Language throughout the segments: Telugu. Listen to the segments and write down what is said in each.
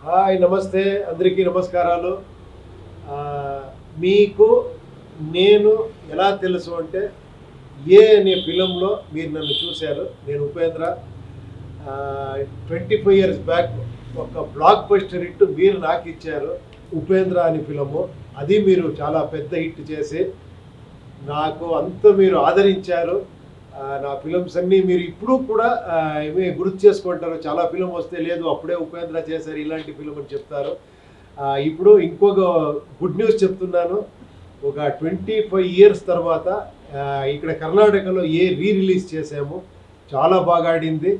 హాయ్ నమస్తే అందరికీ నమస్కారాలు. మీకు నేను ఎలా తెలుసు అంటే అనే ఫిలింలో మీరు నన్ను చూశారు. నేను ఉపేంద్ర. 25 ఇయర్స్ బ్యాక్ ఒక బ్లాక్ బస్టర్ హిట్ మీరు నాకు ఇచ్చారు. ఉపేంద్ర అనే ఫిలము అది మీరు చాలా పెద్ద హిట్ చేసి నాకు అంత మీరు ఆదరించారు. నా ఫిలిమ్స్ అన్నీ మీరు ఇప్పుడు కూడా ఏమి గుర్తు చేసుకుంటారు. చాలా ఫిలిం వస్తే లేదు అప్పుడే ఉపేంద్ర చేశారు ఇలాంటి ఫిలిం అని చెప్తారు. ఇప్పుడు ఇంకొక గుడ్ న్యూస్ చెప్తున్నాను. ఒక 25 ఇయర్స్ తర్వాత ఇక్కడ కర్ణాటకలో రిలీజ్ చేసాము. చాలా బాగా ఆడింది.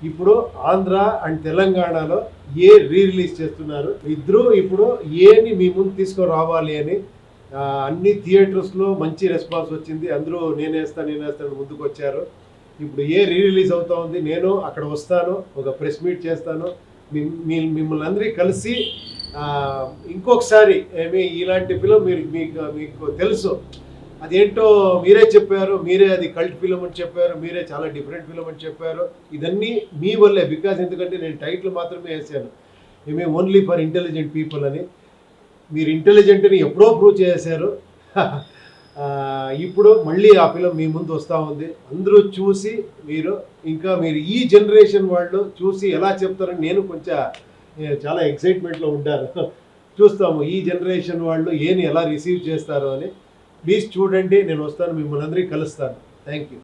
ఇప్పుడు ఆంధ్ర అండ్ తెలంగాణలో రిలీజ్ చేస్తున్నారు. ఇద్దరు ఇప్పుడు ఏని మీ ముందు తీసుకొని రావాలి అని అన్ని థియేటర్స్లో మంచి రెస్పాన్స్ వచ్చింది. అందరూ నేనేస్తాను ముందుకు వచ్చారు. ఇప్పుడు రిలీజ్ అవుతా ఉంది. నేను అక్కడ వస్తాను, ఒక ప్రెస్ మీట్ చేస్తాను. మిమ్మల్ని అందరికీ కలిసి ఇంకొకసారి ఇలాంటి ఫిలిం మీకు తెలుసు అదేంటో మీరే చెప్పారు. మీరే అది కల్ట్ ఫిలిం అని చెప్పారు. మీరే చాలా డిఫరెంట్ ఫిలిం అని చెప్పారు. ఇదన్నీ మీ వల్లే. బికాజ్ ఎందుకంటే నేను టైటిల్ మాత్రమే వేసాను, ఓన్లీ ఫర్ ఇంటెలిజెంట్ పీపుల్ అని. మీరు ఇంటెలిజెంట్ని ఎప్పుడో ప్రూవ్ చేశారు. ఇప్పుడు మళ్ళీ ఆ ఫిలిం మీ ముందు వస్తూ ఉంది. అందరూ చూసి మీరు ఈ జనరేషన్ వాళ్ళు చూసి ఎలా చెప్తారని నేను చాలా ఎక్సైట్మెంట్లో ఉంటాను. చూస్తాము ఈ జనరేషన్ వాళ్ళు ఎలా రిసీవ్ చేస్తారు అని. ప్లీజ్ చూడండి. నేను వస్తాను, మిమ్మల్ని అందరికీ కలుస్తాను. Thank you.